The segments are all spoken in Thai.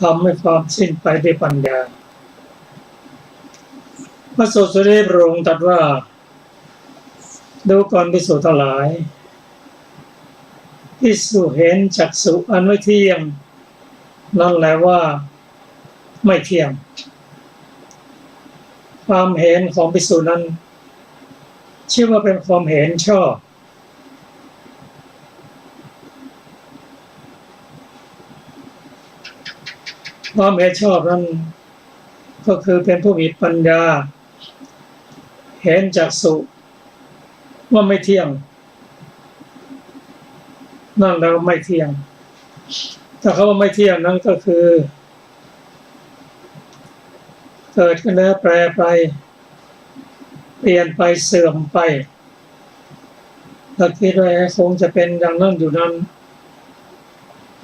ทำให้ความสิ้นไปด้วยปัญญาพระสูตรสุเทพพระองค์ตรัสว่าดูก่อนภิกษุทั้งหลายภิกษุเห็นจักษุอันไม่เที่ยงนั่นแหละว่าไม่เที่ยงความเห็นของภิกษุนั้นชื่อว่าเป็นความเห็นชอบความเห็นชอบนั้นก็คือเป็นผู้มีปัญญาเห็นจักษุว่าไม่เที่ยงนั่นแล้วไม่เที่ยงถ้าเขาว่าไม่เที่ยงนั้นก็คือเกิดขึ้นแล้วแปรไปเปลี่ยนไปเสื่อมไปถ้าคิดว่าคงจะเป็นอย่างนั้นอยู่นั้น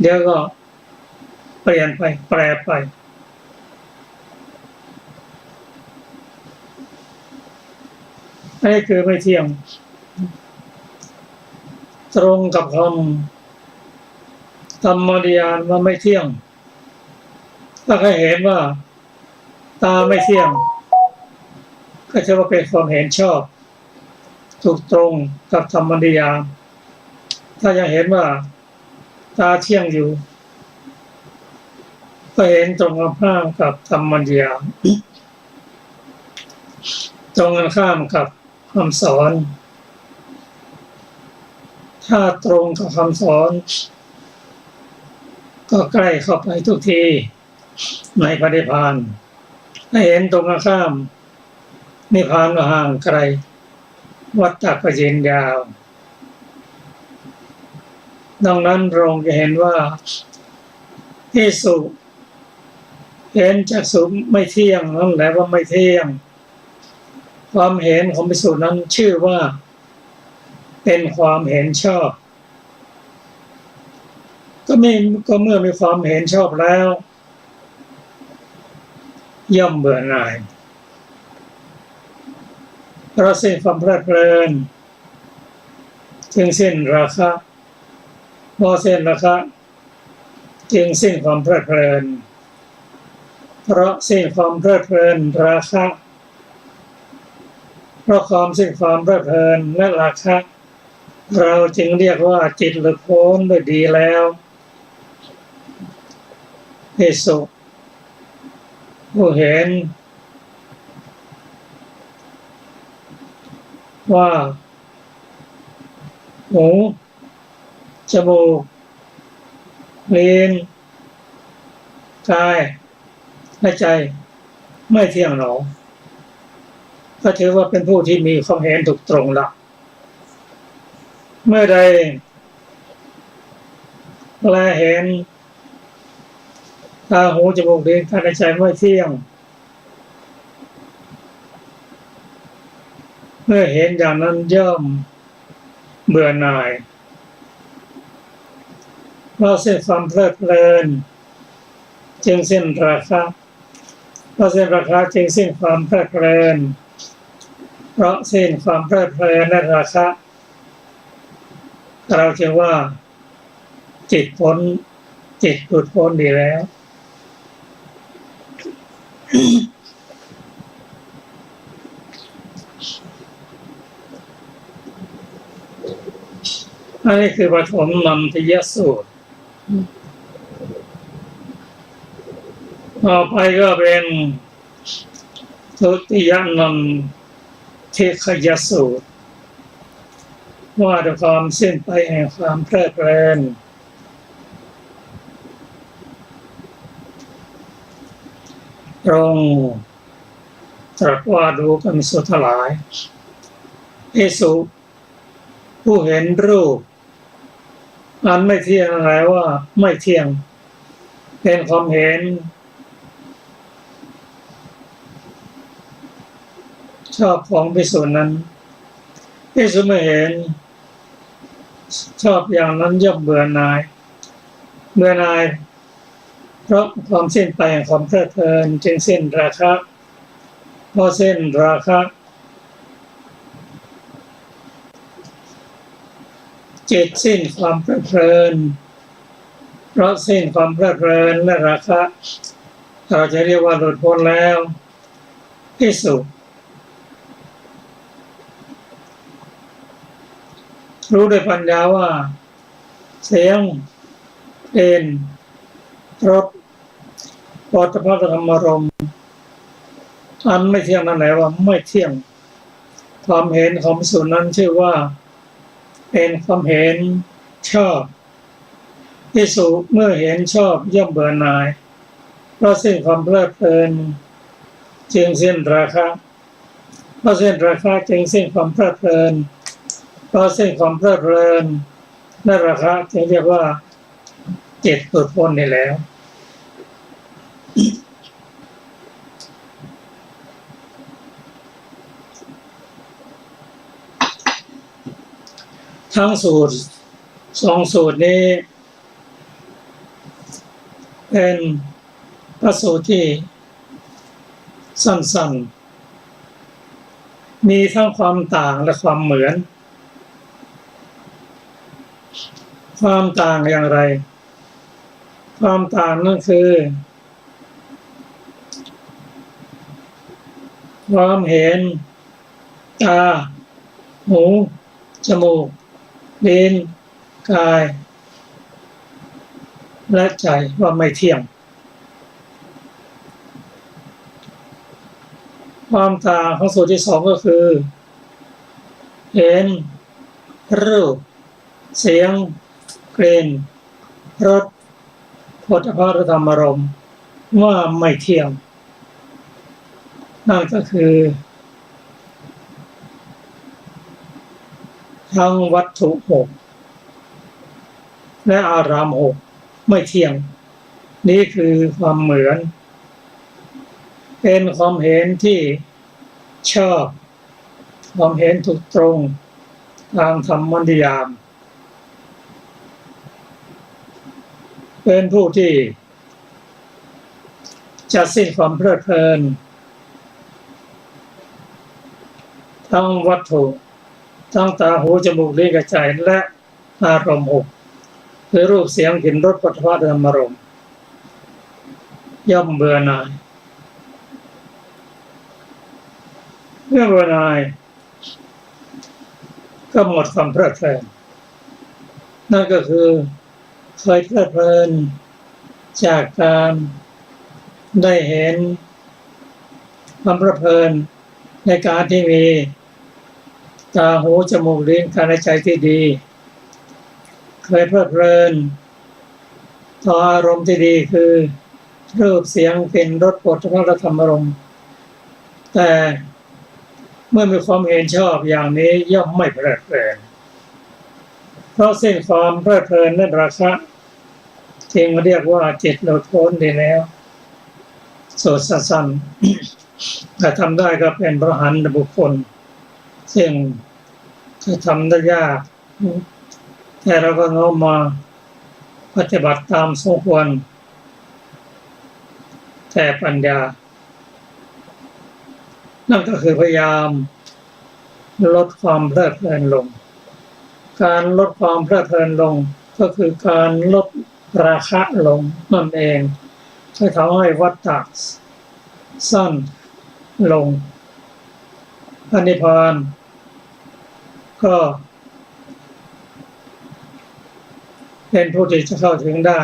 เดี๋ยวก็เปลี่ยนไปแปรไปนี่คือไม่เที่ยงตรงกับคำธรรมนิยามว่าไม่เที่ยงถ้าใครเห็นว่าตาไม่เที่ยงก็จะว่าเป็นความเห็นชอบถูกตรงกับธรรมนิยามถ้ายังเห็นว่าตาเที่ยงอยู่ก็เห็นตรงกันข้ามกับธรรมนิยามตรงกันข้ามกับคำสอนถ้าตรงกับคำสอนก็ใกล้เข้าไปทุกทีในพระนิพพานถ้าเห็นตรงกันข้ามนิพพานก็ห่างไกลวัฏฏะก็ยืนยาวดังนั้นเราจะเห็นว่าภิกษุเห็นจักษุไม่เที่ยงนั่นแหละว่าไม่เที่ยงความเห็นของภิกษุนั้นชื่อว่าเป็นความเห็นชอบก็เมื่อมีความเห็นชอบแล้วย่อมเบื่อหน่ายเพราะสิ้นความเพลิดเพลินจึงสิ้นราคะพอสิ้นราคะจึงสิ้นความเพลิดเพลินเพราะสิ้นความเพลิดเพลินราคะเพราะความสิ้นความเพลิดเพลินและราคะเราจึงเรียกว่าจิตหลุดพ้นด้วยดีแล้วภิกษุผู้เห็นว่าหูจมูกลิ้นกายและใจไม่เที่ยงหนอก็ถือว่าเป็นผู้ที่มีความเห็นถูกตรงละเมื่อใดแลเห็นตาหูจมูกลิ้นกายและใจไม่เที่ยงเมื่อเห็นอย่างนั้นย่อมเบื่อหน่ายเพราะสิ้นความเพลิดเพลินจึงสิ้นราคะเพราะสิ้นราคะจึงสิ้นความเพลิดเพลินเพราะสิ้นความเพลิดเพลินและราคะเราจึงว่าจิตหลุดพ้นดีแล้วอันนี้คือปฐมนันทิยสูตรต่อไปก็เป็นทุติยนันทิขยสูตรว่าด้วยความสิ้นไปแห่งความเพลิดเพลินตรงตรัสว่าดูก่อนภิกษุทั้งหลายภิกษุผู้เห็นรูปอันไม่เที่ยงอะไรว่าไม่เที่ยงเป็นความเห็นชอบของภิกษุนั้นภิกษุไม่เห็นชอบอย่างนั้นย่อมเบื่อหน่ายเพราะความสิ้นไปแห่งความเพลิดเพลินจึงสิ้นราคะพอสิ้นราคะจิตสิ้นความเพลิดเพลิน เพราะสิ้นความเพลิดเพลินและราคะเราจะเรียกว่าหลุดพ้นแล้วภิกษุรู้ด้วยปัญญาว่าเสียงกลิ่นรสโผฏฐัพพะธรรมารมณ์อันไม่เที่ยงนั่นแหละว่าไม่เที่ยงความเห็นของภิกษุนั้นชื่อว่าเป็นความเห็นชอบภิกษุเมื่อเห็นชอบย่อมเบื่อหน่ายเพราะสิ้นความเพลิดเพลินจึงสิ้นราคะเพราะสิ้นราคะจึงสิ้นความเพลิดเพลินเพราะสิ้นความเพลิดเพลินและราคะจึงเรียกว่าจิตหลุดพ้นได้แล้วทั้งสูตร2สูตรนี้เป็นพระสูตรที่สั้นๆมีทั้งความต่างและความเหมือนความต่างอย่างไรความต่างนั่นคือความเห็นตาหูจมูกลิ้นกายและใจว่าไม่เที่ยงความต่างของสูตรที่2ก็คือเห็นรูปเสียงกลิ่นรสโผฏฐัพพะธรรมารมณ์ว่าไม่เที่ยงนั่นก็คือทั้งวัตถุ6และอาราม6ไม่เที่ยงนี่คือความเหมือนเป็นความเห็นที่ชอบความเห็นถูกตรงทางธรรมนิยามเป็นผู้ที่จะสิ้นความเพลิดเพลินทั้งวัตถุทั้งตาหูจมูกลิ้นกายใจและอารมณ์6คือรูปเสียงกลิ่นรสโผฏฐัพพะธรรมารมณ์ย่อมเบื่อหน่ายเมื่อเบื่อหน่ายก็หมดความเพลิดเพลินนั่นก็คือเคยเพลิดเพลินจากการได้เห็นความเพลิดเพลินในการที่มีตาหูจมูกลิ้นกายใจที่ดีเคยเพลิดเพลินต่ออารมณ์ที่ดีคือรูปเสียงกลิ่นรสโผฏฐัพพะธรรมารมณ์แต่เมื่อมีความเห็นชอบอย่างนี้ย่อมไม่เพลิดเพลินเพราะสิ้นความเพลิดเพลินและราคะจึงเรียกว่าจิตหลุดพ้นได้แล้วสูตรสั้นๆถ้าทำได้ก็เป็นพระอรหันตบุคคลซึ่งจะทำได้ยากแต่เราก็น้อมมาปฏิบัติตามสมควรแต่ปัญญานั่นก็คือพยายามลดความเพลิดเพลินลงการลดความเพลิดเพลินลงก็คือการลดราคะลงนั่นเองจะทำให้วัฏฏะสั้นลงพระนิพพานก็เป็นผู้ที่จะเข้าถึงได้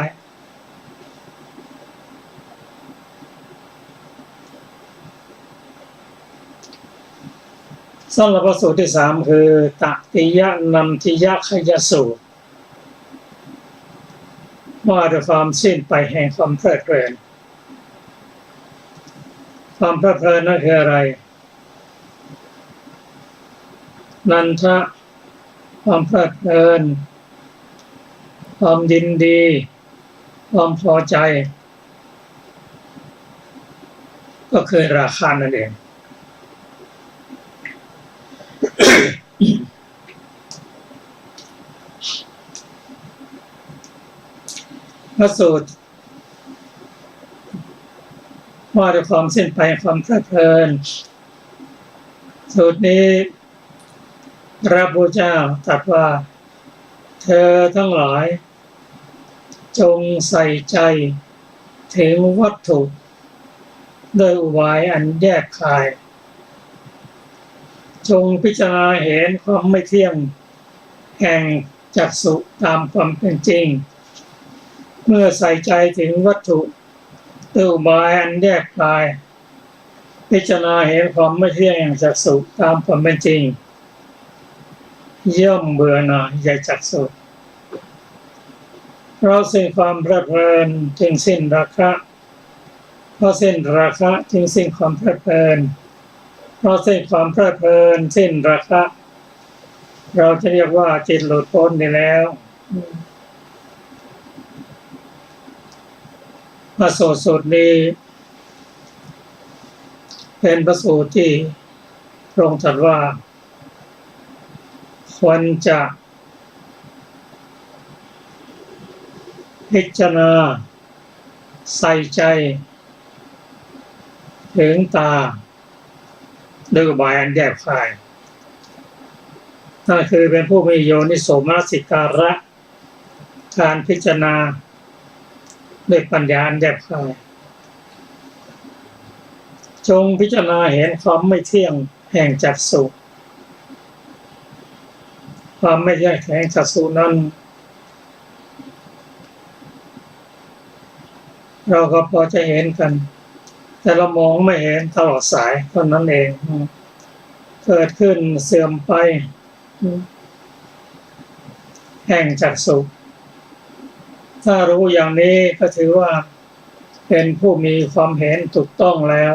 สำหรับพระสูตรที่3คือตติยนันทิยคยสูตรว่าด้วยความสิ้นไปแห่งความเพลิดเพลินความเพลิดเพลินนั่นคืออะไรนันทะความเพลิดเพลินความยินดีความพอใจก็คือราคะนั่นเองพระสูตรว่าด้วยความสิ้นไปความเพลิดเพลินสูตรนี้พระพุทธเจ้าตรัสว่าเธอทั้งหลาย จงใส่ใจถึงวัตถุโดยอุบายอันแยกคาย จงพิจารณาเห็นความไม่เที่ยงแห่งจักษุตามความเป็นจริง เมื่อใส่ใจถึงวัตถุโดยอุบายอันแยกคาย พิจารณาเห็นความไม่เที่ยงแห่งจักษุตามความเป็นจริงย่อมเบื่อหน่ายในจักษุเพราะสิ้นความเพลิดเพลินจึงสิ้นราคะเพราะสิ้นราคะจึงสิ้นความเพลิดเพลินเพราะสิ้นความเพลิดเพลินสิ้นราคะเราจะเรียกว่าจิตหลุดพ้นได้แล้วพระสูตรนี้เป็นพระสูตรที่พระองค์ตรัสว่าควรจะพิจารณาใส่ใจถึงตาโดยอุบายอันแยกคายนั่นคือเป็นผู้มีโยนิโสมนสิการะการพิจารณาด้วยปัญญาอันแยกคายจงพิจารณาเห็นความไม่เที่ยงแห่งจักษุความไม่เที่ยงแห่งจักษุนั้นเราก็พอจะเห็นกันแต่เรามองไม่เห็นตลอดสายเท่านั้นเองเกิดขึ้นเสื่อมไปแห่งจักษุถ้ารู้อย่างนี้ก็ถือว่าเป็นผู้มีความเห็นถูกต้องแล้ว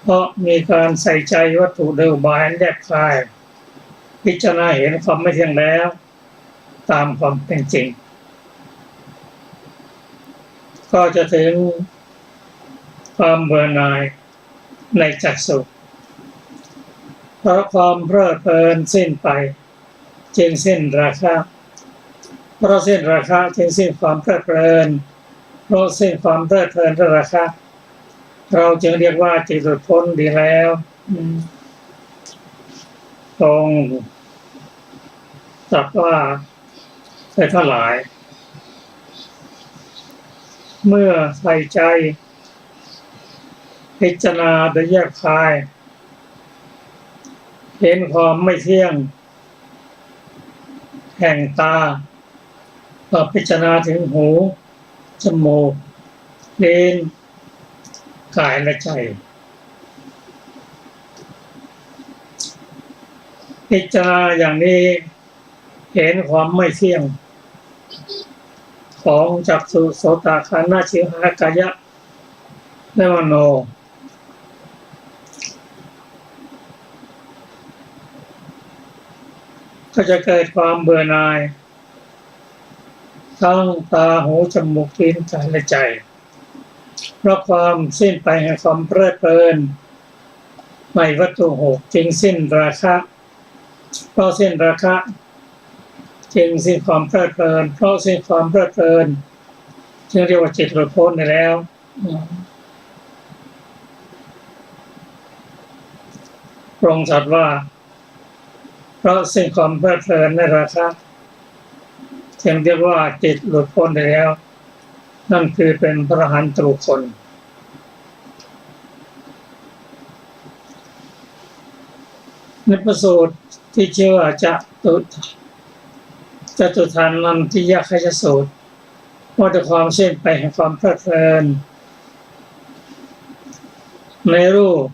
เพราะมีการใส่ใจวัตถุโดยอุบายอันแยกคายพิจารณาเห็นความไม่เที่ยงแล้วตามความเป็นจริงก็จะถึงความเบื่อหน่ายในจักษุเพราะความเพลิดเพลินสิ้นไปจึงสิ้นราคะเพราะสิ้นราคะจึงสิ้นความเพลิดเพลินเพราะสิ้นความเพลิดเพลินราคะเราจึงเรียกว่าจิตหลุดพ้นดีแล้วตรงตรัสว่าให้ทั้งหลายเมื่อใส่ใจพิจารณาโดยแยกคายเห็นความไม่เที่ยงแห่งตาก็พิจารณาถึงหูจมูกลิ้นกายและใจพิจารณาอย่างนี้เห็นความไม่เที่ยงของจักษุโสตคานะชิวหากายะและมโนก็จะเกิดความเบื่อหน่ายทั้งตาหูจมูกลิ้นกายและใจเพราะความสิ้นไปแห่งความเพลิดเพลินในวัตถุหกจึงสิ้นราคะเพราะสิ้นราคะจึงสิ้นความเพลิดเพลินเพราะสิ้นความเพลิดเพลินจึงเรียกว่าจิตหลุดพ้นไปแล้วพระองค์ตรัสว่าเพราะสิ้นความเพลิดเพลินในราคะจึงเรียกว่าจิตหลุดพ้นไปแล้วนั่นคือเป็นพระอรหันตบุคคลในพระสูตรที่ชื่อว่าจตุทันนันทิยคยสูตรว่าด้วยความสิ้นไปแห่งความเพลิดเพลินในรูป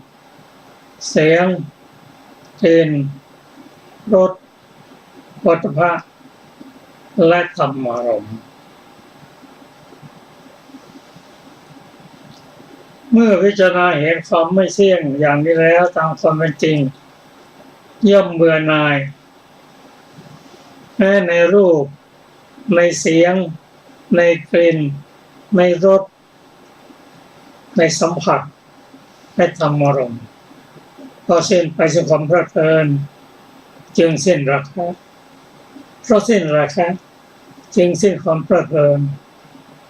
เสียงกลิ่นรสโผฏฐัพพะและธรรมารมณ์เมื่อพิจารณาเห็นความไม่เที่ยงอย่างนี้แล้วตามความเป็นจริงย่อมเบื่อหน่ายแม้ในรูปในเสียงในกลิ่นในรสในสัมผัสและธรรมารมณ์พอสิ้นไปซึ่งความเพลิดเพลินจึงสิ้นราคะเพราะสิ้นราคะจึงสิ้นความเพลิดเพลิน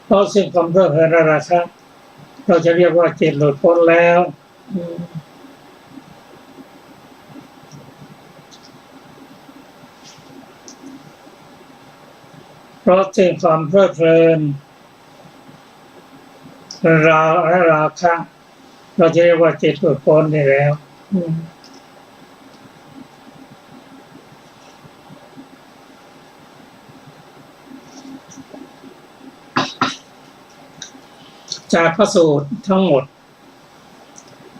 เพราะสิ้นความเพลิดเพลินและราคะเราจะเรียกว่าจิตหลุดพ้นแล้ว เพราะถึงความเพลิดเพลินราคะเราจะเรียกว่าจิตหลุดพ้นได้แล้วจากพระสูตรทั้งหมด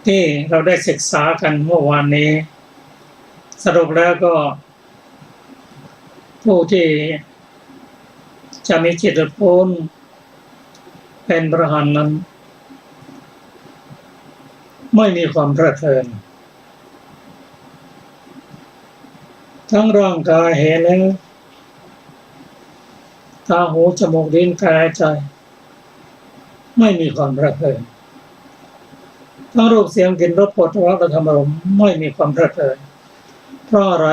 ที่เราได้ศึกษากันเมื่อวานนี้สรุปแล้วก็ผู้ที่จะมีจิตหลุดพ้นเป็นพระอรหันต์นั้นไม่มีความเพลิดเพลินทั้งร่างกายเห็นแล้วตาหูจมูกลิ้นกายใจไม่มีความเพลิดเพลินทั้งรูปเสียงกลิ่นรสโผฏฐัพพะธรรมารมณ์ไม่มีความเพลิดเพลินเพราะอะไร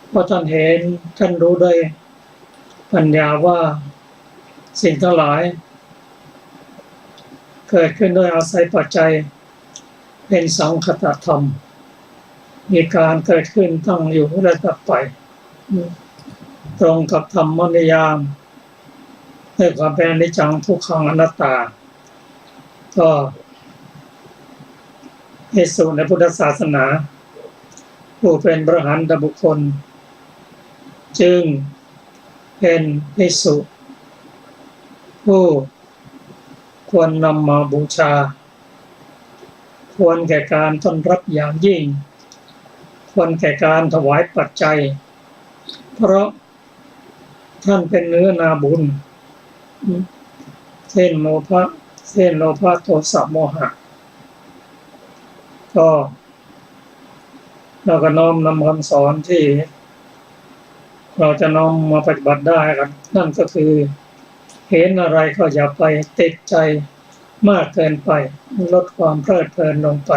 เพราะท่านเห็นท่านรู้ด้วยปัญญาว่าสิ่งทั้งหลายเกิดขึ้นโดยอาศัยปัจจัยเป็นสังคตธรรมมีการเกิดขึ้นตั้งอยู่และดับไปตรงกับธรรมนิยามด้วยความเป็นอนิจจังทุกขังอนัตตาก็ภิกษุในพุทธศาสนาผู้เป็นพระอรหันตบุคคลจึงเป็นภิกษุผู้ควรนำมาบูชาควรแก่การต้อนรับอย่างยิ่งควรแก่การถวายปัจจัยเพราะท่านเป็นเนื้อนาบุญเส้นโลภะโทสะโมหะก็เราก็น้อมนำคำสอนที่เราจะน้อมมาปฏิบัติได้ครับนั่นก็คือเห็นอะไรก็อย่าไปติดใจมากเกินไปลดความเพลิดเพลินลงไป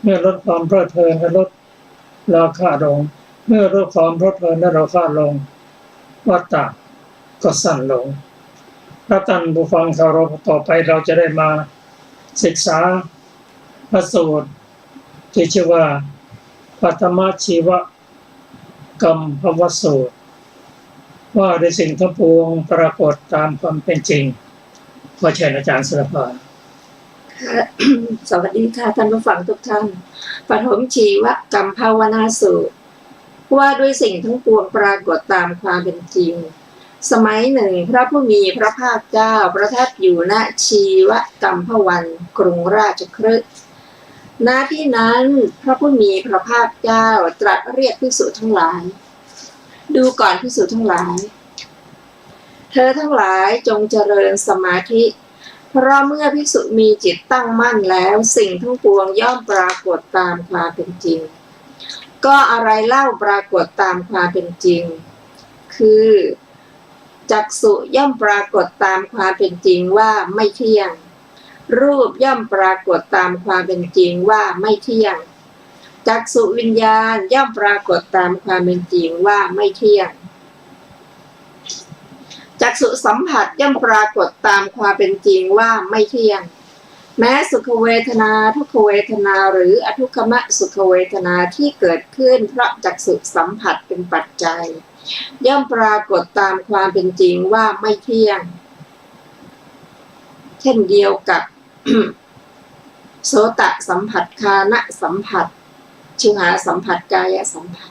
เมื่อลดความเพลิดเพลินก็ลดราคาลงเมื่อลดความเพลิดเพลินและราคาลงวัฏฏะก็สั้นลงถ้าท่านผู้ฟังเคารพต่อไปเราจะได้มาศึกษาพระสูตรที่ชื่อว่าปัทมชีวกรรมภวสูตรว่าในสิ่งทั้งปวงปรากฏตามความเป็นจริงขอเชิญอาจารย์สุรภาสวัสดีค่ะท่านผู้ฟังทุกท่านปฐมชีวกรรมภาวนาสูตรว่าด้วยสิ่งทั้งปวงปรากฏตามความเป็นจริงสมัยหนึ่งพระผู้มีพระภาคเจ้าประทับอยู่ณชีวกัมพวันกรุงราชคฤห์ณที่นั้นพระผู้มีพระภาคเจ้าตรัสเรียกภิกษุทั้งหลายดูก่อนภิกษุทั้งหลายเธอทั้งหลายจงเจริญสมาธิเพราะเมื่อภิกษุมีจิตตั้งมั่นแล้วสิ่งทั้งปวงย่อมปรากฏตามความเป็นจริงก็อะไรเล่าปรากฏตามความเป็นจริงคือจักษุย่อมปรากฏตามความเป็นจริงว่าไม่เที่ยงรูปย่อมปรากฏตามความเป็นจริงว่าไม่เที่ยงจักษุวิญญาณย่อมปรากฏตามความเป็นจริงว่าไม่เที่ยงจักษุสัมผัสย่อมปรากฏตามความเป็นจริงว่าไม่เที่ยงแม้สุขเวทนาทุกขเวทนาหรืออทุกขมสุขเวทนาที่เกิดขึ้นเพราะจักษุสัมผัสเป็นปัจจัยย่อมปรากฏตามความเป็นจริงว่าไม่เที่ยงเช่นเดียวกับ โสตสัมผัสคานะสัมผัสชิวหาสัมผัสกายสัมผัส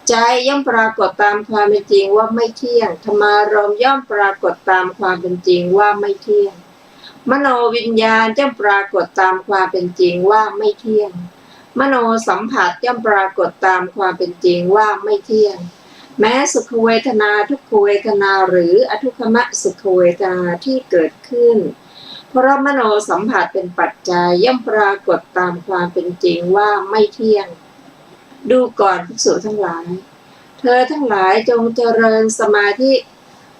ใจย่อมปรากฏตามความเป็นจริงว่าไม่เที่ยงธรรมารมณ์ย่อมปรากฏตามความเป็นจริงว่าไม่เที่ยงมโนวิญญาณย่อมปรากฏตามความเป็นจริงว่าไม่เที่ยงมโนสัมผัสย่อมปรากฏตามความเป็นจริงว่าไม่เที่ยงแม้สุขเวทนาทุกขเวทนาหรืออทุกขมสุขเวทนาที่เกิดขึ้นเพราะมโนสัมผัสเป็นปัจจัยย่อมปรากฏตามความเป็นจริงว่าไม่เที่ยงดูก่อนภิกษุทั้งหลายเธอทั้งหลายจงเจริญสมาธิ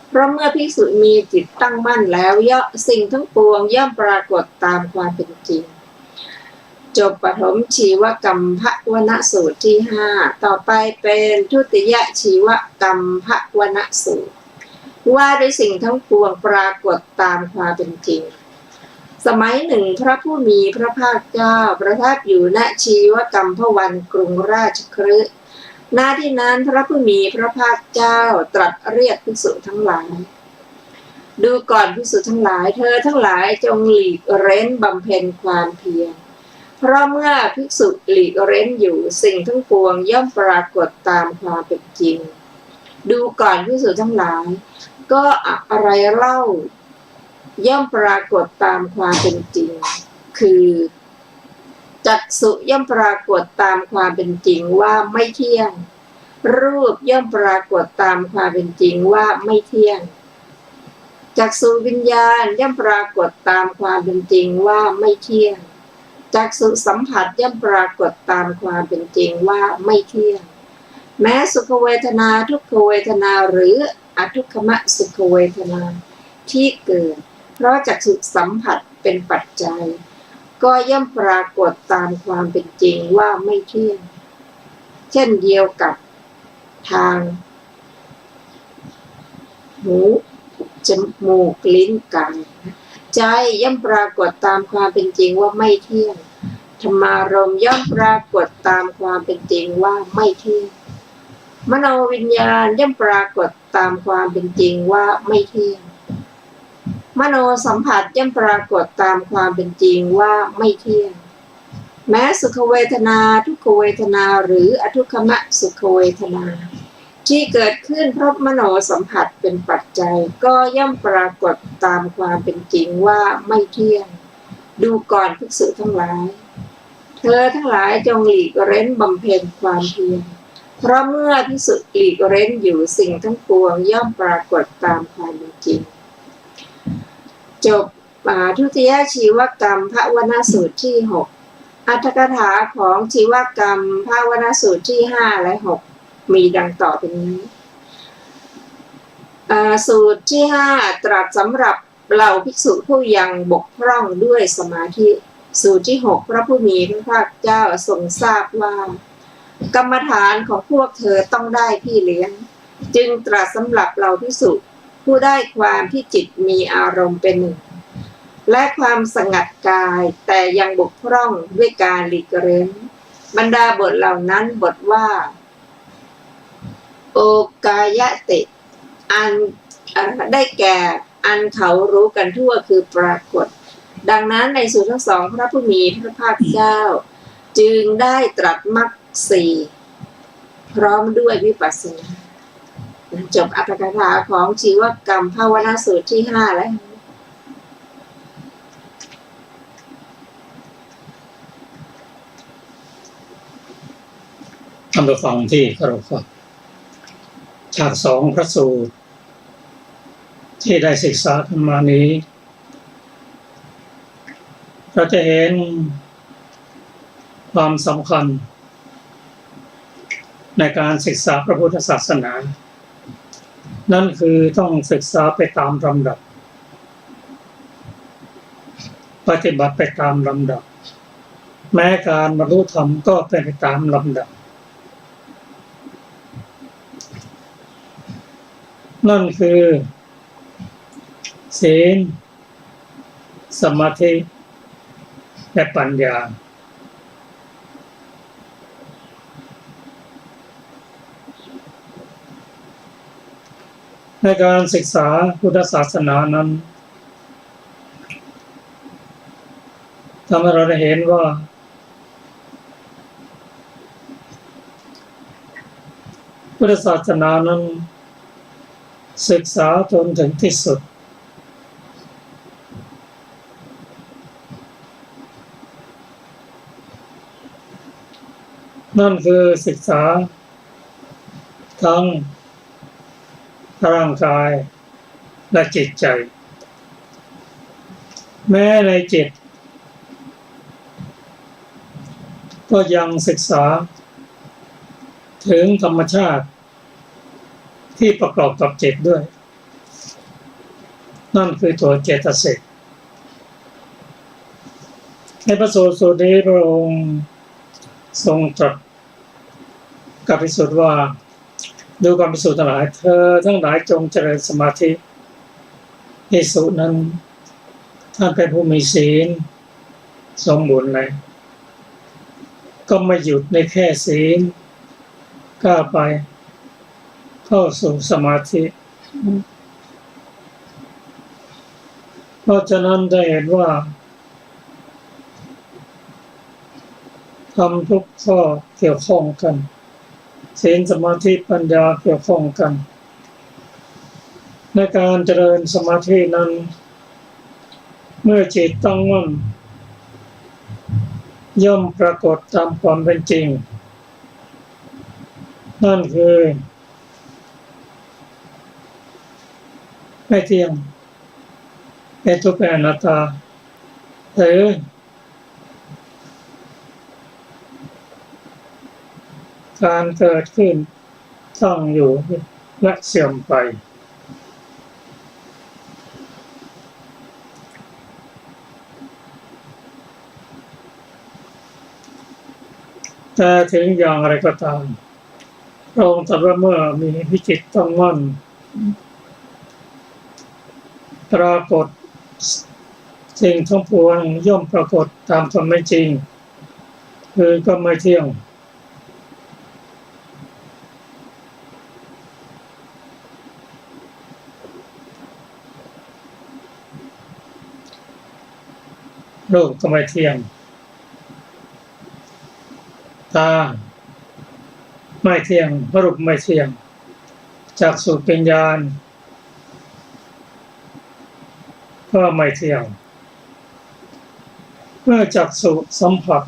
เพราะเมื่อภิกษุมีจิตตั้งมั่นแล้วสิ่งทั้งปวงย่อมปรากฏตามความเป็นจริงจบปฐมชีวกรรมภวนสูตรที่5ต่อไปเป็นทุติยชีวกรรมภวนสูตรว่าด้วยสิ่งทั้งปวงปรากฏตามความเป็นจริงสมัยหนึ่งพระผู้มีพระภาคเจ้าประทับอยู่ณชีวกัมพวันกรุงราชคฤห์ หน้าที่นั้นพระผู้มีพระภาคเจ้าตรัสเรียกภิกษุทั้งหลายดูก่อนภิกษุทั้งหลายเธอทั้งหลายจงหลีกเร้นบำเพ็ญความเพียรเพราะเมื่อภิกษุหลีกเร้นอยู่สิ่งทั้งปวงย่อมปรากฏตามความเป็นจริงดูก่อนภิกษุทั้งหลายก็อะไรเล่าย่อมปรากฏตามความเป็นจริงคือจักษุย่อมปรากฏตามความเป็นจริงว่าไม่เที่ยงรูปย่อมปรากฏตามความเป็นจริงว่าไม่เที่ยงจักษุวิญญาณย่อมปรากฏตามความเป็นจริงว่าไม่เที่ยงจักษุสัมผัสย่อมปรากฏตามความเป็นจริงว่าไม่เที่ยงแม้สุขเวทนาทุกขเวทนาหรืออทุกขมสุขเวทนาที่เกิดเพราะจักษุสัมผัสเป็นปัจจัยก็ย่อมปรากฏตามความเป็นจริงว่าไม่เที่ยงเช่นเดียวกับทางหูจมูกลิ้นกายใจย่อมปรากฏตามความเป็นจริงว่าไม่เที่ยงธรรมารมณ์ย่อมปรากฏตามความเป็นจริงว่าไม่เที่ยงมโนวิญญาณย่อมปรากฏตามความเป็นจริงว่าไม่เที่ยงมโนสัมผัสย่อมปรากฏตามความเป็นจริงว่าไม่เที่ยงแม้สุขเวทนาทุกขเวทนาหรืออทุกขมสุขเวทนาที่เกิดขึ้นเพราะมโนสัมผัสเป็นปัจจัยก็ย่อมปรากฏตามความเป็นจริงว่าไม่เที่ยงดูก่อนภิกษุทั้งหลายเธอทั้งหลายจงหลีกเร้นบำเพ็ญความเพียรเพราะเมื่อภิกษุหลีกเร้นอยู่สิ่งทั้งปวงย่อมปรากฏตามความเป็นจริงจบทุติยชีวกรรมภวนาสูตรที่6อรรถกถาของชีวกรรมภวนาสูตรที่5และ6มีดังต่อไปนี้สูตรที่5ตรัสสำหรับเหล่าภิกษุผู้ยังบกพร่องด้วยสมาธิสูตรที่6พระผู้มีพระภาคเจ้าทรงทราบว่ากรรมฐานของพวกเธอต้องได้พี่เลี้ยงจึงตรัสสำหรับเหล่าภิกษุผู้ได้ความที่จิตมีอารมณ์เป็นหนึ่งและความสงัดกายแต่ยังบกพร่องด้วยการหลีกเร้นบรรดาบทเหล่านั้นบทว่าโอกายะติอันได้แก่อันเขารู้กันทั่วคือปรากฏดังนั้นในสูตรทั้งสองพระผู้มีพระภาคเจ้าจึงได้ตรัสมรรคสี่พร้อมด้วยวิปัสสนาจบอรรถกถาของชีวกรรมภวนาสูตรที่5และท่านผู้ฟังที่เคารพครับฉาก2พระสูตรที่ได้ศึกษากันมานี้เราจะเห็นความสำคัญในการศึกษาพระพุทธศาสนานั่นคือต้องศึกษาไปตามลำดับปฏิบัติไปตามลำดับแม้การบรรลุธรรมก็เป็นไปตามลำดับนั่นคือศีลสมาธิและปัญญาในการศึกษาพุทธศาสนานั้นทำให้เราได้เห็นว่าพุทธศาสนานั้นศึกษาจนถึงที่สุดนั่นคือศึกษาทั้งร่างกายและจิตใจแม้ในจิตก็ยังศึกษาถึงธรรมชาติที่ประกอบกับจิตด้วยนั่นคือตัวเจตสิกในพระสูตรนี้พระองค์ทรงตรัสกับภิกษุว่าดูความภิกษุทั้งหลายเธอทั้งหลายจงเจริญสมาธิภิกษุนั้นท่านเป็นผู้มีศีลสมบูรณ์เลยก็ไม่หยุดในแค่ศีล ก้าวไปเข้าสู่สมาธิเพราะฉะนั้นได้เห็นว่าทำทุกข้อเกี่ยวข้องกันศีลสมาธิปัญญาเกี่ยวข้องกันในการเจริญสมาธินั้นเมื่อจิตตั้งมั่นย่อมปรากฏตามความเป็นจริงนั่นคือไม่เที่ยงเป็นทุกข์เป็นอนัตตาหรือการเกิดขึ้นตั้งอยู่และเสื่อมไปแต่ถึงอย่างไรก็ตามพระองค์ตรัสว่าเมื่อมีวิจิตรตั้งมั่นปรากฏสิ่งทั้งปวงย่อมปรากฏตามความเป็นจริงคือก็ไม่เที่ยงรูปก็ไม่เที่ยงตาไม่เที่ยงรูปไม่เที่ยงจักษุวิญญาณก็ไม่เที่ยงเมื่อจักษุสัมผัส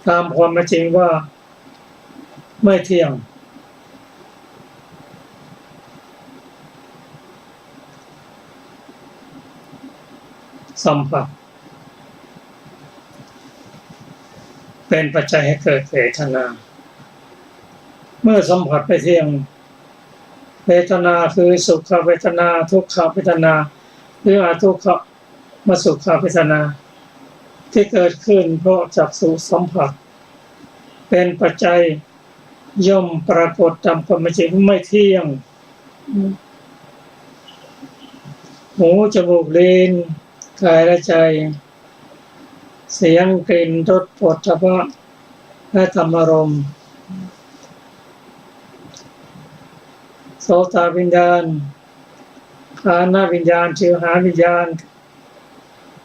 ตามความเป็นจริงว่าไม่เที่ยงสัมผัสเป็นปัจจัยให้เกิดเวทนาเมื่อสัมผัสไม่เที่ยงเวทนาคือสุขเวทนาทุกขเวทนาหรืออทุกขมสุขเวทนาที่เกิดขึ้นเพราะจักษุสัมผัสเป็นปัจจัยย่อมปรากฏตามความเป็นจริงไม่เที่ยงหูจมูกลิ้นกายและใจเสียงกลิ่นรสโผฏฐัพพะและธรรมารมณ์โสตวิญญาณฆานวิญญาณชิวหาวิญญาณ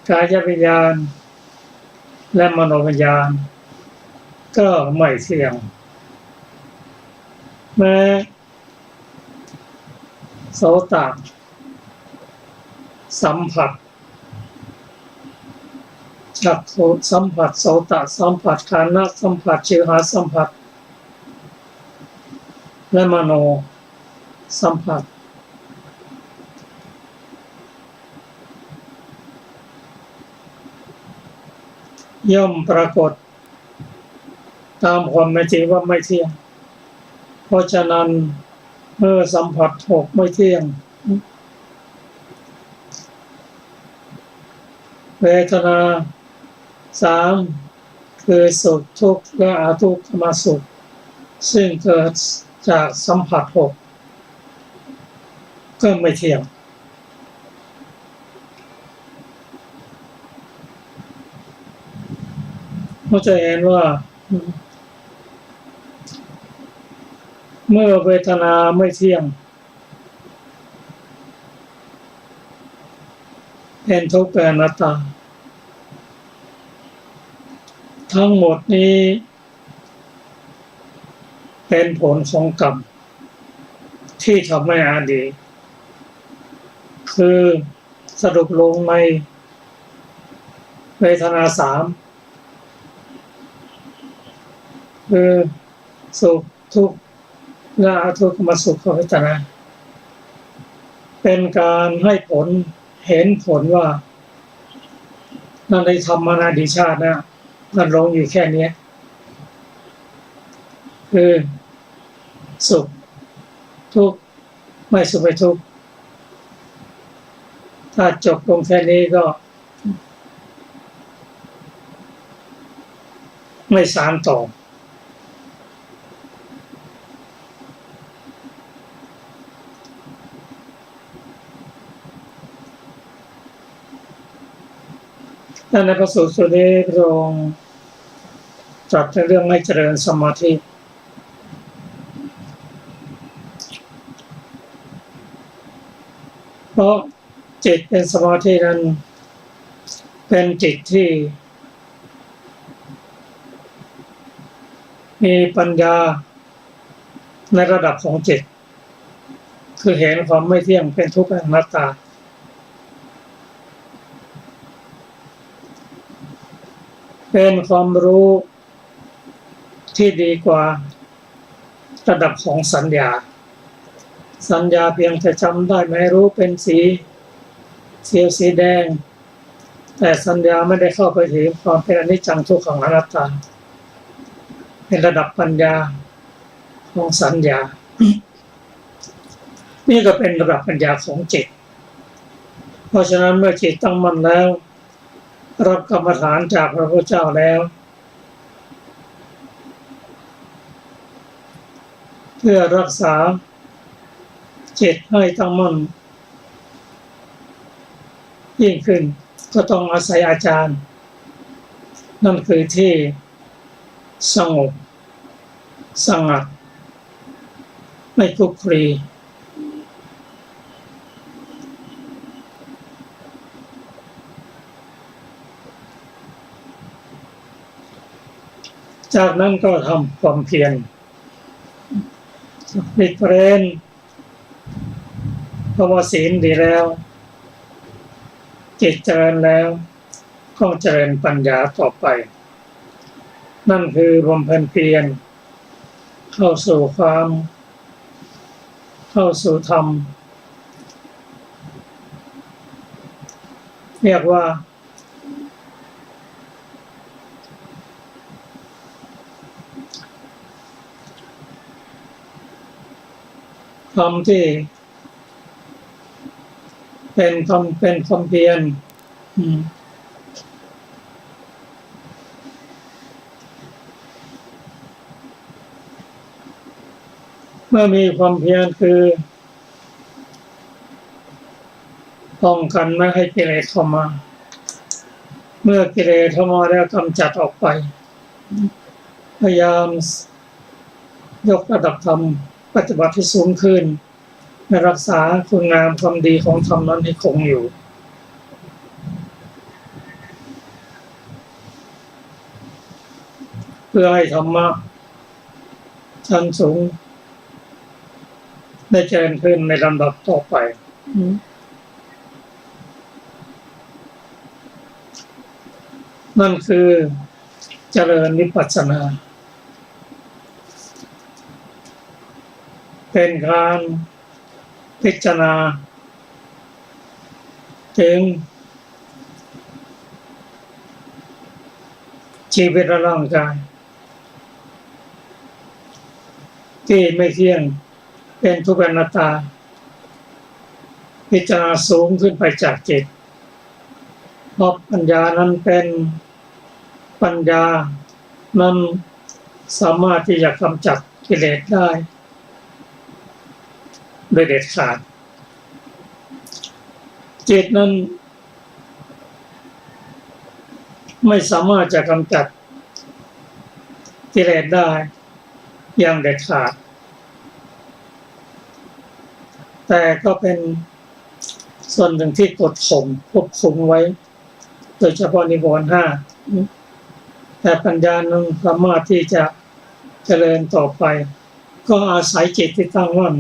กายวิญญาณและมโนวิญญาณก็ไม่เที่ยงแม้โสตสัมผัสจักขุสัมผัสโสตสัมผัสฆานสัมผัสชิวหาสัมผัสและมโนสัมผัสย่อมปรากฏตามความเป็นจริงว่าไม่เที่ยงเพราะฉะนั้นเมื่อสัมผัสหกไม่เที่ยงเวทนาสามคือสุขทุกข์และอทุกขมสุขซึ่งเกิดจากสัมผัสหกก็ไม่เที่ยงเราจะเห็นว่าเมื่อเวทนาไม่เที่ยงเป็นทุกข์เป็นอนัตตาทั้งหมดนี้เป็นผลของกรรมที่ทำให้อดีตคือสรุปลงในเวทนาสามคือสุขทุกข์และอทุกขมสุขเวทนาเป็นการให้ผลเห็นผลว่านั่นได้ทำมาในอดีตชาตินะมันลงอยู่แค่นี้คือสุขทุกข์ไม่สุขไม่ทุกข์ถ้าจบลงแค่นี้ก็ไม่สานต่อแต่ในพระสูตรนี้พระองค์ ตรัสในเรื่องให้เจริญสมาธิเพราะจิตเป็นสมาธินั้นเป็นจิตที่มีปัญญาในระดับของจิตคือเห็นความไม่เที่ยงเป็นทุกข์เป็นอนัตตาเป็นความรู้ที่ดีกว่าระดับของสัญญาเพียงแต่จำได้ไม่รู้เป็นสีเขียวสีแดงแต่สัญญาไม่ได้เข้าไปถึงความเป็นอนิจจังทุกขังอนัตตาเป็นระดับปัญญาของสัญญานี่ก็เป็นระดับปัญญาของจิตเพราะฉะนั้นเมื่อจิตตั้งมั่นแล้วรับกรรมฐานจากพระพุทธเจ้าแล้วเพื่อรักษาจิตให้ตั้งมั่นยิ่งขึ้นก็ต้องอาศัยอาจารย์นั่นคือที่สงบสงัดไม่คลุกคลีจากนั้นก็ทำความเพียรหลีกเร้นเพราะว่าศีลดีแล้วจิตเจริญแล้วก็เจริญปัญญาต่อไปนั่นคือบำเพ็ญเพียรเข้าสู่ธรรมเรียกว่าธรรมที่เป็นความเพียรเมื่อมีความเพียรคือป้องกันไม่ให้กิเลสเข้ามาเมื่อกิเลสเข้ามาแล้วกำจัดออกไปพยายามยกระดับธรรมปฏิบัติที่สูงขึ้นและรักษาคุณงามความดีของธรรมนั้นให้คงอยู่เพื่อให้ธรรมะชั้นสูงได้เจริญขึ้นในลำดับต่อไปนั่นคือเจริญวิปัสสนาเป็นการพิจารณาถึงชีวิตและร่างกายที่ไม่เที่ยงเป็นทุกข์เป็นอนัตตาพิจารณาสูงขึ้นไปจากจิตเพราะปัญญานั้นเป็นปัญญานั้นสามารถที่จะกำจัดกิเลสได้โดยเด็ดขาดจิตนั้นไม่สามารถจะกำจัดกิเลสได้อย่างเด็ดขาดแต่ก็เป็นส่วนหนึ่งที่กดข่มควบคุมไว้โดยเฉพาะนิวรณ์5แต่ปัญญานั้นสามารถที่จะเจริญต่อไปก็อาศัยจิตที่ตั้งมั่น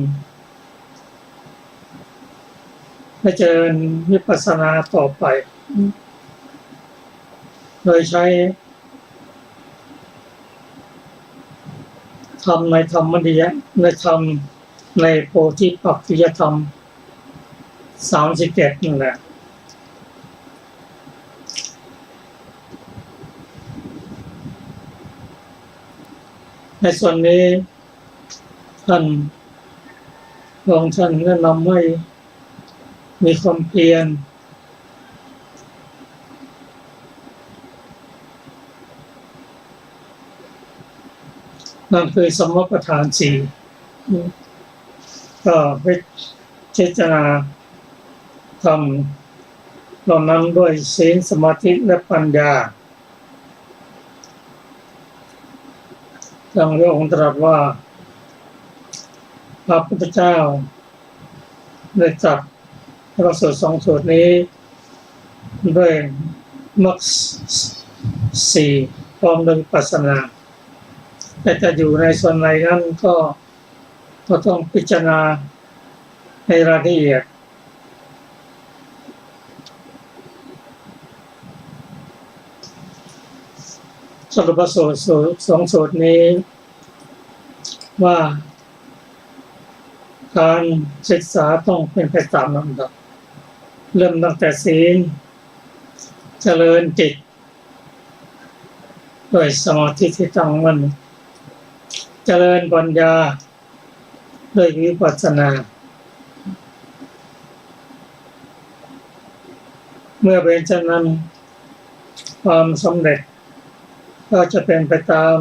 และเจริญวิปัสสนาต่อไปโดยใช้ธรรมในธรรมนิยามในธรรมในโพธิปักขิยธรรม37นั่นแหละในส่วนนี้ท่านแนะนำให้มีความเพียรนั่นคือสมปทาน4ก็พิจารณาธรรมเหล่านั้นด้วยศีลสมาธิและปัญญา ดังพระองค์ตรัสว่าพระพุทธเจ้าได้ตรัสพระสูตรสองสูตรนี้ด้วยมรรคสี่พร้อมด้วยวิปัสสนาแต่จะอยู่ในส่วนไหนนั้นก็ต้องพิจารณาในรายละเอียดสรุปสูตรสองสูตรนี้ว่าการศึกษาต้องเป็นไปตามลำดับเริ่มตั้งแต่ศีลเจริญจิตด้วยสมาธิที่ตั้งมั่นเจริญปัญญาด้วยวิปัสสนาเมื่อเป็นเช่นนั้นความสำเร็จก็จะเป็นไปตาม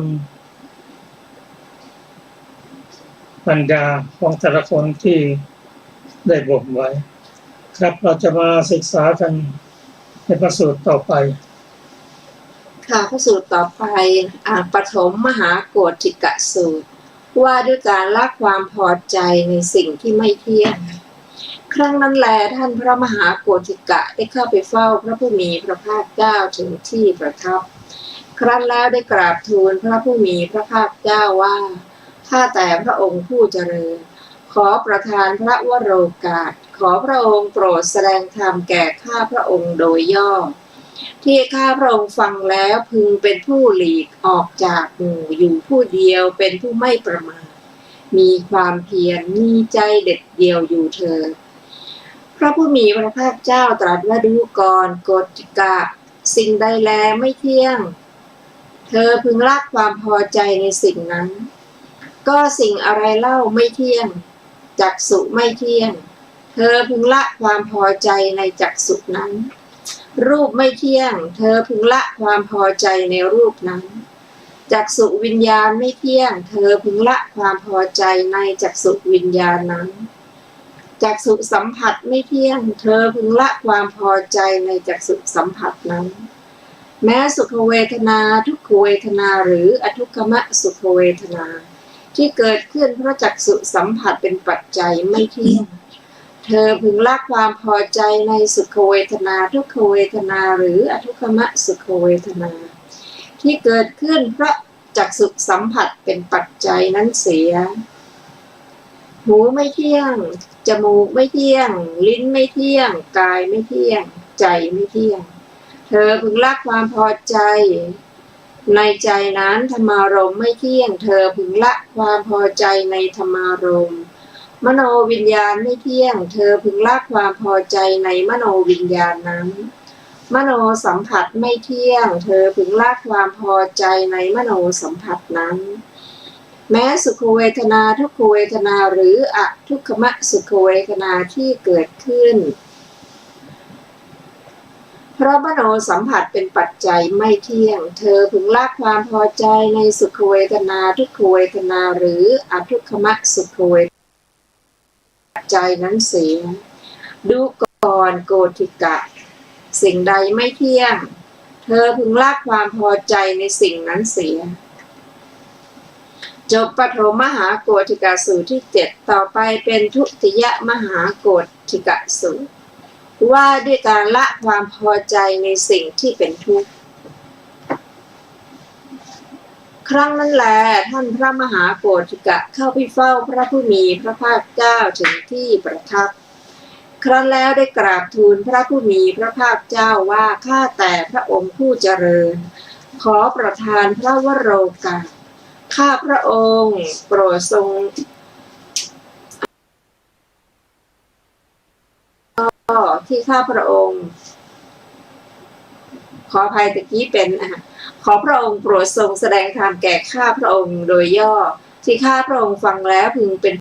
ปัญญาของแต่ละคนที่ได้บ่มไว้ครับเราจะมาศึกษากันในพระสูตรต่อไปค่ะพระสูตรต่อไปปฐมมหาโกฏฐิกสูตรว่าด้วยการละความพอใจในสิ่งที่ไม่เที่ยงครั้งนั้นแลท่านพระมหาโกฏฐิกะได้เข้าไปเฝ้าพระผู้มีพระภาคเจ้าถึงที่ประทับครั้นแล้วได้กราบทูลพระผู้มีพระภาคเจ้าว่าข้าแต่พระองค์ผู้เจริญขอประทานพระวโรกาสขอพระองค์โปรดแสดงธรรมแก่ข้าพระองค์โดยย่อที่ข้าพระองค์ฟังแล้วพึงเป็นผู้หลีกออกจากหมู่อยู่ผู้เดียวเป็นผู้ไม่ประมาทมีความเพียรมีใจเด็ดเดียวอยู่เถิดพระผู้มีพระภาคเจ้าตรัสว่าดูก่อนโกฏฐิกะสิ่งใดแลไม่เที่ยงเธอพึงละความพอใจในสิ่งนั้นก็สิ่งอะไรเล่าไม่เที่ยงจักษุไม่เที่ยงเธอพึงละความพอใจในจักษุนั้นรูปไม่เที่ยงเธอพึงละความพอใจในรูปนั้นจักษุวิญญาณไม่เที่ยงเธอพึงละความพอใจในจักษุวิญญาณนั้นจักษุสัมผัสไม่เที่ยงเธอพึงละความพอใจในจักษุสัมผัสนั้นแม้สุขเวทนาทุกขเวทนาหรืออทุกขมสุขเวทนาที่เกิดขึ้นเพราะจักษุสัมผัสเป็นปัจจัยไม่เที่ยงเธอพึงละความพอใจในสุขเวทนาทุกขเวทนาหรืออทุกขมสุขเวทนาที่เกิดขึ้นเพราะจักษุสัมผัสเป็นปัจจัยนั้นเสียหูไม่เที่ยงจมูกไม่เที่ยงลิ้นไม่เที่ยงกายไม่เที่ยงใจไม่เที่ยงเธอพึงละความพอใจในใจนั้นธรรมารมณ์ไม่เที่ยงเธอพึงละความพอใจในธรรมารมณ์มโนวิญญาณไม่เที่ยงเธอพึงละความพอใจในมโนวิญญาณนั้นมโนสัมผัสไม่เที่ยงเธอพึงละความพอใจในมโนสัมผัสนั้นแม้สุขเวทนาทุกขเวทนาหรืออทุกขมสุขเวทนาที่เกิดขึ้นเพราะมโนสัมผัสเป็นปัจจัยไม่เที่ยงเธอพึงละความพอใจในสุขเวทนาทุกขเวทนาหรืออทุกขมสุขเวทนาปัจจัยนั้นเสียดูก่อนโกฏฐิกะสิ่งใดไม่เที่ยงเธอพึงละความพอใจในสิ่งนั้นเสียจบปฐมมหาโกฏฐิกสูตรที่7ต่อไปเป็นทุติยมหาโกฏฐิกสูตรว่าด้วยการละความพอใจในสิ่งที่เป็นทุกข์ครั้งนั้นแลท่านพระมหาโกฏฐิกะเข้าไปเฝ้าพระผู้มีพระภาคเจ้าถึงที่ประทับครั้นแล้วได้กราบทูลพระผู้มีพระภาคเจ้าว่าข้าแต่พระองค์ผู้เจริญขอประทานพระวโรกาสข้าพระองค์โปรดทรงที่ข้าพระองค์ขออภัยตะกี้เป็นขอพระองค์โปรดทรงแสดงธรรมแก่ข้าพระองค์โดยย่อที่ข้าพระองค์ฟังแล้วพึงเป็น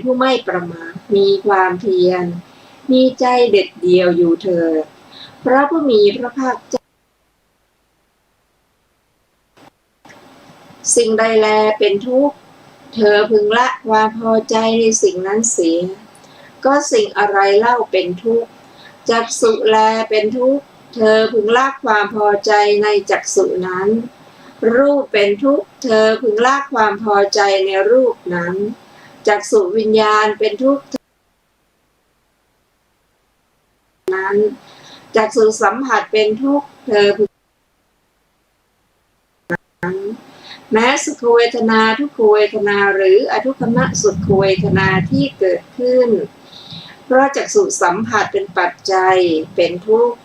ผู้ไม่ประมาทมีความเพียรมีใจเด็ดเดียวอยู่เถิดพระผู้มีพระภาคเจ้าสิ่งใดแลเป็นทุกข์เธอพึงละความพอใจในสิ่งนั้นเสียก็สิ่งอะไรเล่าเป็นทุกข์จักษุแลเป็นทุกข์เธอพึงละความพอใจในจักษุนั้น รูปเป็นทุกข์เธอพึงละความพอใจในรูปนั้นจักษุวิญญาณเป็นทุกข์นั้นจักษุสัมผัสเป็นทุกข์เธอพึงนั้นแม้สุขเวทนาทุกขเวทนาหรืออทุกขมสุขเวทนาที่เกิดขึ้นเพราะจักษุสัมผัสเป็นปัจจัยเป็นทุกข์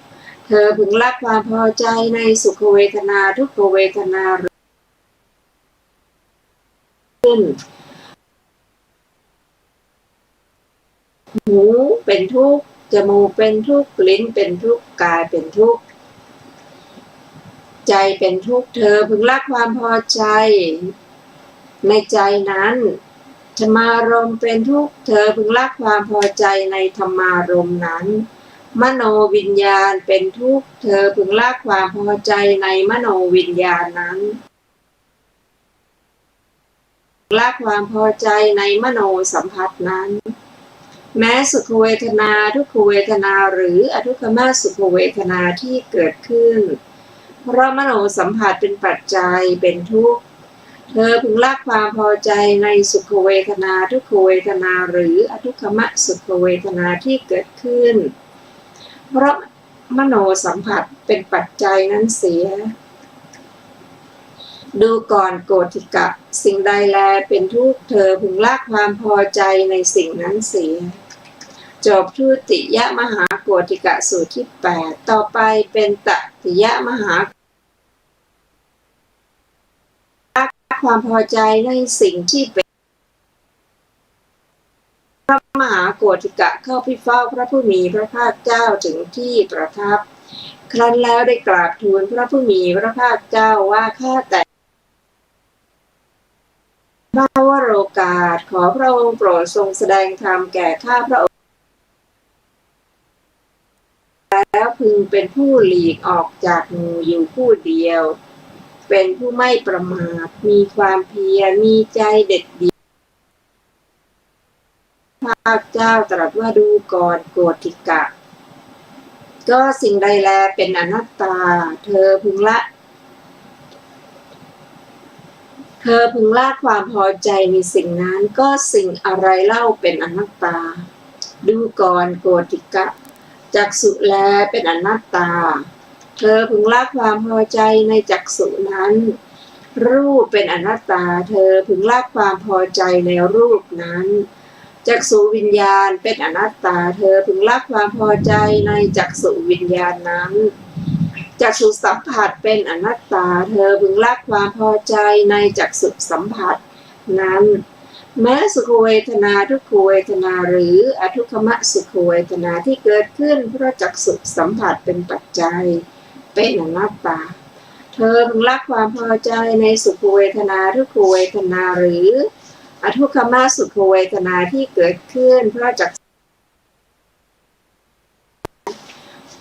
เธอพึงละความพอใจในสุขเวทนาทุกขเวทนาขึ้นหูเป็นทุกข์จมูกเป็นทุกข์ลิ้นเป็นทุกข์กายเป็นทุกข์ใจเป็นทุกข์เธอพึงละความพอใจในใจนั้นธรรมารมณ์เป็นทุกข์เธอพึงละความพอใจในธรรมารมณ์นั้นมโนวิญญาณเป็นทุกข์เธอพึงละความพอใจในมโนวิญญาณนั้นละความพอใจในมโนสัมผัสนั้นแม้สุขเวทนาทุกขเวทนาหรืออทุกขมสุขเวทนาที่เกิดขึ้นเพราะมโนสัมผัสเป็นปัจจัยเป็นทุกข์เธอพึงละความพอใจในสุขเวทนาทุกขเวทนาหรืออทุกขมสุขเวทนาที่เกิดขึ้นเพราะมโนสัมผัสเป็นปัจจัยนั้นเสียดูก่อนโกฏฐิกะสิ่งใดแลเป็นทุกข์เธอพึงละความพอใจในสิ่งนั้นเสียจบทุติยมหาโกฏฐิกะสูตรที่8ต่อไปเป็นตติยมหาความพอใจในสิ่งที่เป็นพระมหาโกฏฐิกะเข้าไปเฝ้าพระผู้มีพระภาคเจ้าถึงที่ประทับครั้นแล้วได้กราบทูลพระผู้มีพระภาคเจ้าว่าข้าแต่พระวโรกาสขอพระองค์โปรดทรงแสดงธรรมแก่ข้าพระองค์แล้วพึงเป็นผู้หลีกออกจากหมู่อยู่ผู้เดียวเป็นผู้ไม่ประมาทมีความเพียรมีใจเด็ดเดี่ยวพระเจ้าตรัสว่าดูก่อนโกฏฐิกะก็สิ่งใดแลเป็นอนัตตาเธอพึงละความพอใจในสิ่งนั้นก็สิ่งอะไรเล่าเป็นอนัตตาดูก่อนโกฏฐิกะจักษุแลเป็นอนัตตาเธอพึงละความพอใจในจักษุนั้นรูปเป็นอนัตตาเธอพึงละความพอใจในรูปนั้นจักษุวิญญาณเป็นอนัตตาเธอพึงละความพอใจในจักษุวิญญาณนั้นจักษุสัมผัสเป็นอนัตตาเธอพึงละความพอใจในจักษุสัมผัสนั้นแม้สุขเวทนาทุกขเวทนาหรืออทุกขมสุขเวทนาที่เกิดขึ้นเพราะจักษุสัมผัสเป็นปัจจัยเป็นอนัตตาเธอพึงละความพอใจในสุขเวทนาทุกขเวทนาหรืออทุกขมสุขเวทนาที่เกิดขึ้นเพราะจัก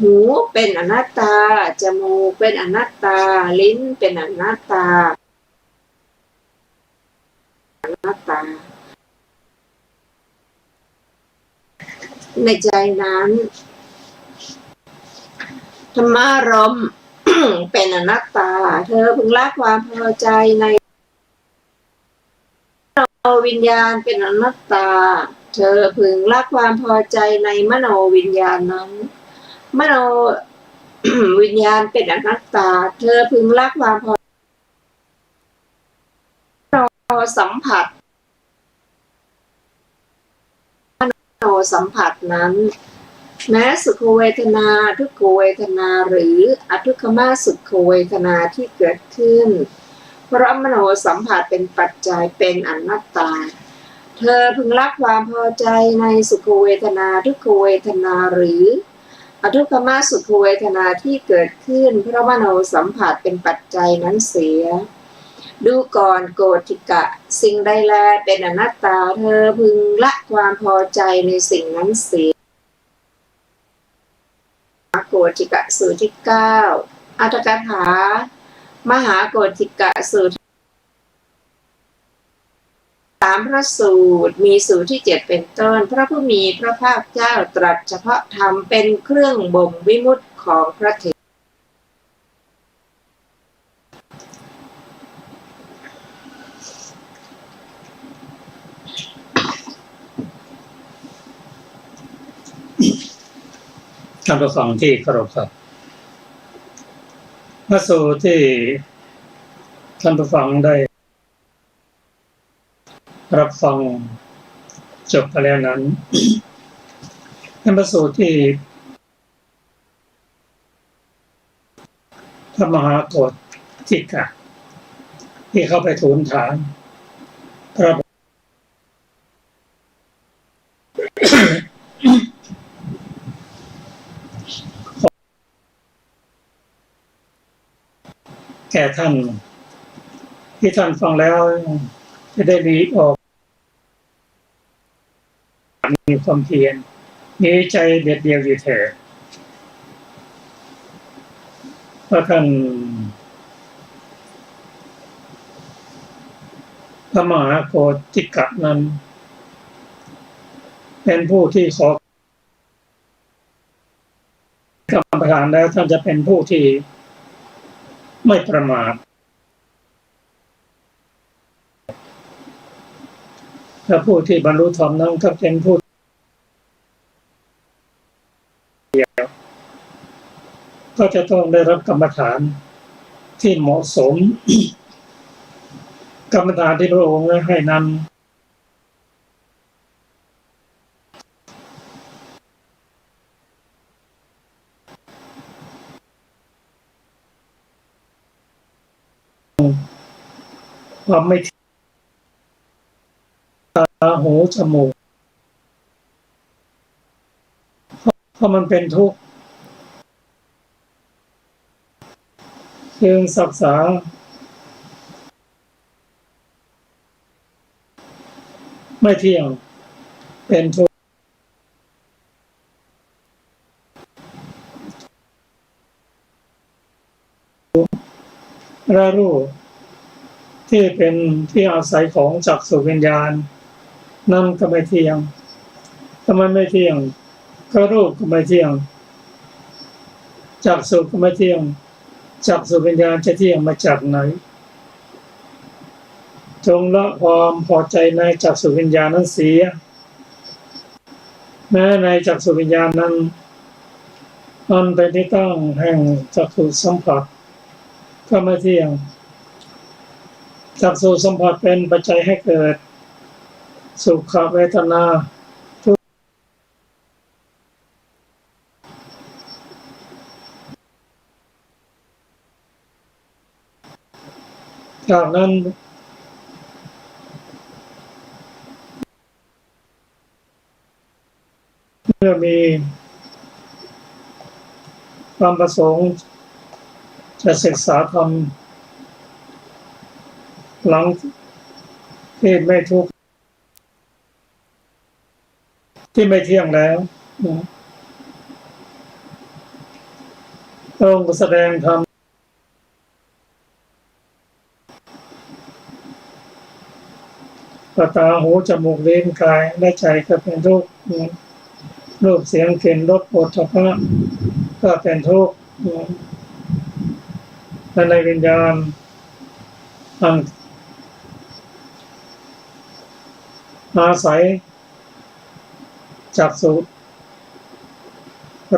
หูเป็นอนัตตาจมูกเป็นอนัตตาลิ้นเป็นอนัตตาในใจนั้นธรรมารมณ์ เป็นอนัตตาเธอพึงละความพอใจในมโนวิญญาณเป็นอนัตตาเธอพึงละความพอใจในมโนวิญญาณนั้นมโน วิญญาณเป็นอนัตตาเธอพึงละความพอใจสัมผัสมโนสัมผัสนั้นแม้สุขเวทนาทุกขเวทนาหรืออทุกขมสุขเวทนาที่เกิดขึ้นเพราะมโนสัมผัสเป็นปัจจัยเป็นอนัตตาเธอพึงละความพอใจในสุขเวทนาทุกขเวทนาหรืออทุกขมสุขเวทนาที่เกิดขึ้นเพราะมโนสัมผัสเป็นปัจจัยนั้นเสียดูก่อนโกฏฐิกะสิ่งใดแลเป็นอนัตตาเธอพึงละความพอใจในสิ่งนั้นเสียโกฏฐิกะสูตรที่9อัตถกถามหาโกฏฐิกะสูตร3พระสูตรมีสูตรที่7เป็นต้นพระผู้มีพระภาคเจ้าตรัสเฉพาะธรรมเป็นเครื่องบ่มวิมุตติของพระเถร ท่านผู้ฟังที่เคารพครับพระสูตรที่ท่านผู้ฟังได้รับฟังจบไปแล้วนั้นเป็นพระสูตรที่พระมหาโกฏทิกะที่เข้าไปทูลถามพระแก่ท่านที่ท่านฟังแล้วจะได้มีออกมีความเพียรมีใจเด็ดเดียวอยู่เถิดเพราะท่านพระมหาโกฏทิกะนั้นเป็นผู้ที่ขอกรรมฐานแล้วท่านจะเป็นผู้ที่ไม่ประมาทและผู้ที่บรรลุธรรมนั้นก็เป็นผู้เดียวก็จะต้องได้รับกรรมฐานที่เหมาะสม กรรมฐานที่พระองค์ให้นำความไม่ตาหูจมูกเพราะมันเป็นทุกข์จึงศึกษาไม่เที่ยงเป็นทุกข์และรูปที่เป็นที่อาศัยของจักษุวิญญาณนั่นก็ไม่เที่ยงถ้ามันไม่เที่ยงก็รูปก็ไม่เที่ยงจักษุก็ไม่เที่ยงจักษุวิญญาณจะเที่ยงมาจากไหนจงละความพอใจในจักษุวิญญาณนั้นเสียแม้ในจักษุวิญญาณนั้นมันเป็นที่ตั้งแห่งจักษุสัมผัสก็ไม่เที่ยงจักษุสัมผัสเป็นปัจจัยให้เกิดสุขเวทนาทุกข์จากนั้นเมื่อมีความประสงค์จะศึกษาธรรมหลังที่ไม่ทุกข์ที่ไม่เที่ยงแล้วต้องแสดงธรรมตาหูจมูกลิ้นกายและใจก็เป็นทุกข์รูปเสียงกลิ่นรสโผฏฐัพพะก็เป็นทุกข์และในวิญญาณอาศัยจักษุ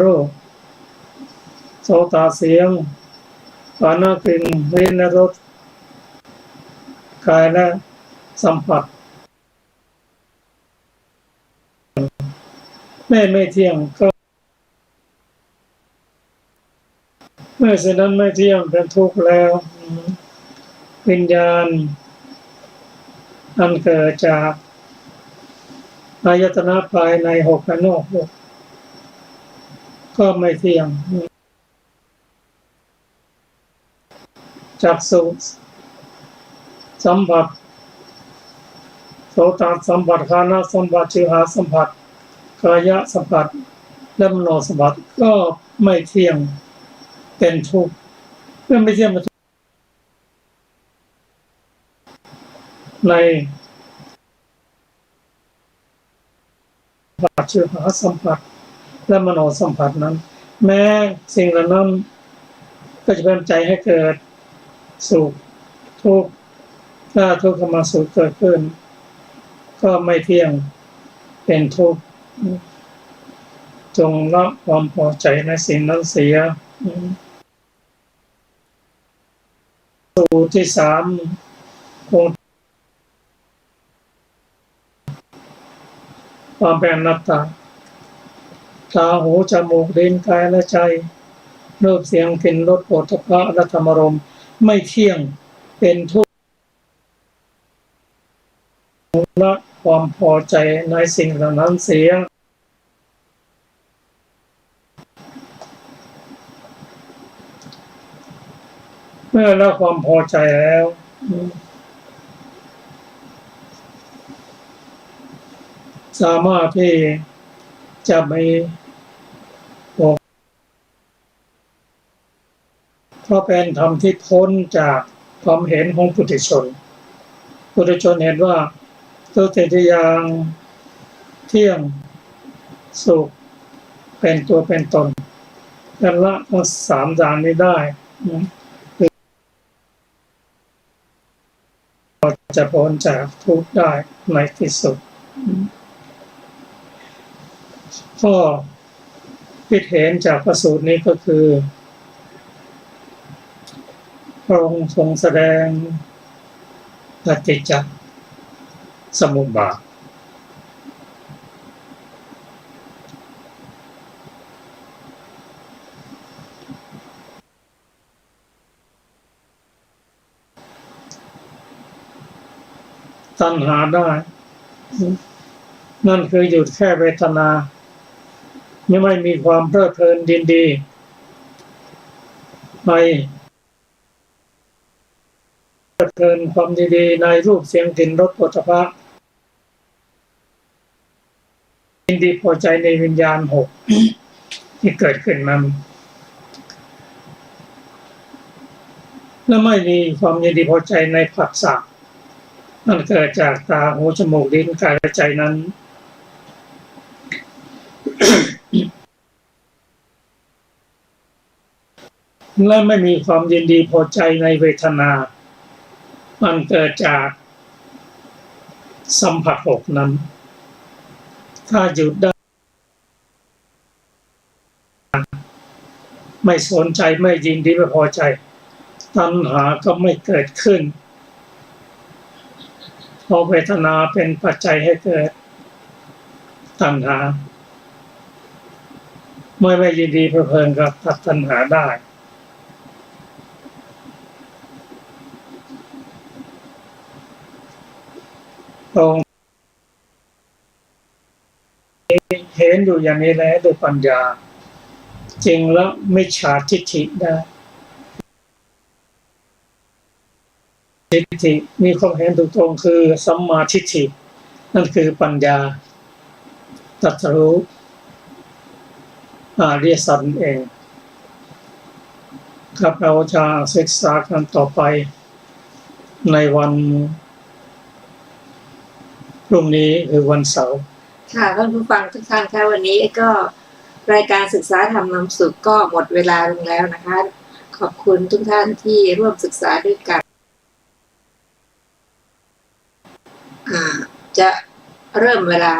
รูปโสตเสียงกายกลิ่นลิ้นและรสกายและสัมผัสไม่เที่ยงก็เมื่อสิ่งนั้นไม่เที่ยงเป็นทุกข์แล้ววิญญาณอันเกิดจากอายตนะภายในหกภายนอกหกก็ไม่เที่ยงจักษุสัมผัสโสตสัมผัสฆานสัมผัสชิวหาสัมผัสกายสัมผัสและมโนสัมผัสก็ไม่เที่ยงเป็นทุกข์เมื่อไม่เที่ยงในปัจจุบันสัมผัสและมโนสัมผัสนั้นแม้สิ่งเหล่านั้นก็จะเป็นใจให้เกิดสุขทุกข์ถ้าทุกขมาสุขเกิดขึ้นก็ไม่เที่ยงเป็นทุกข์ จงละความพอใจในสิ่งนั้นเสียสูตรที่สามคงความเป็นอนัตตาตาหูจมูกลิ้นกายและใจรูปเสียงกลิ่นรสโผฏฐัพพะและธรรมารมณ์ไม่เที่ยงเป็นทุกข์ละความพอใจในสิ่งเหล่านั้นเสียเมื่อละความพอใจแล้วสามารถที่จะไม่บอกเพราะเป็นธรรมที่พ้นจากความเห็นของปุถุชนเห็นว่าทุกสิ่งทุกอย่างเที่ยงสุขเป็นตัวเป็นตนและละทั้งสามอย่างนี้ได้จะพ้นจากทุกข์ได้ในที่สุดข้อคิดเห็นจากพระสูตรนี้ก็คือพระองค์ทรงแสดงปฏิจจสมุปบาทตัณหาได้นั่นคือหยุดแค่เวทนาไม่มีความเพลิดเพลินยินดีในเพลิดเพลินความยินดีในรูปเสียงกลิ่นรสโผฏฐัพพะยินดีพอใจในวิญญาณหกที่เกิดขึ้นนั้นและไม่มีความยินดีพอใจในผัสสะนั่นเกิดจากตาหูจมูกลิ้นกายและใจนั้นและไม่มีความยินดีพอใจในเวทนามันเกิดจากสัมผัสหกนั้นถ้าหยุดได้ไม่สนใจไม่ยินดีไม่พอใจตัณหาก็ไม่เกิดขึ้นเพราะเวทนาเป็นปัจจัยให้เกิดตัณหาไม่ยินดีเพลินกับตัณหาได้ตรงเห็นอยู่อย่างนี้แล้วด้วยปัญญาจริงแล้วไม่ฉาทิฏฐิได้ทิฏฐิมีความเห็นถูกตรงคือสัมมาทิฏฐินั่นคือปัญญาตรัสรู้อริยสัจเองครับเราจะศึกษากันต่อไปในวันพรุ่งนี้คือวันเสาร์ค่ะท่านผู้ฟังทุกท่านค่ะวันนี้ก็รายการศึกษาธรรมนำสุขก็หมดเวลาลงแล้วนะคะขอบคุณทุกท่านที่ร่วมศึกษาด้วยกันจะเริ่มเวลา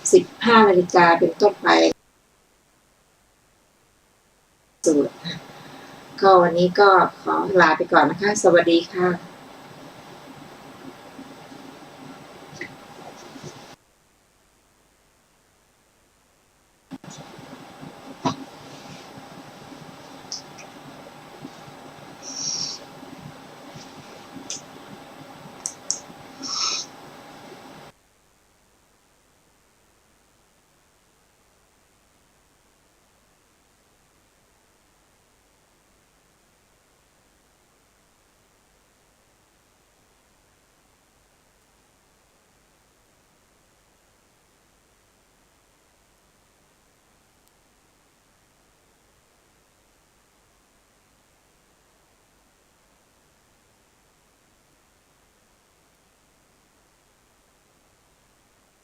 15 นาฬิกาเป็นต้นไปสูตรก็วันนี้ก็ขอลาไปก่อนนะคะสวัสดีค่ะ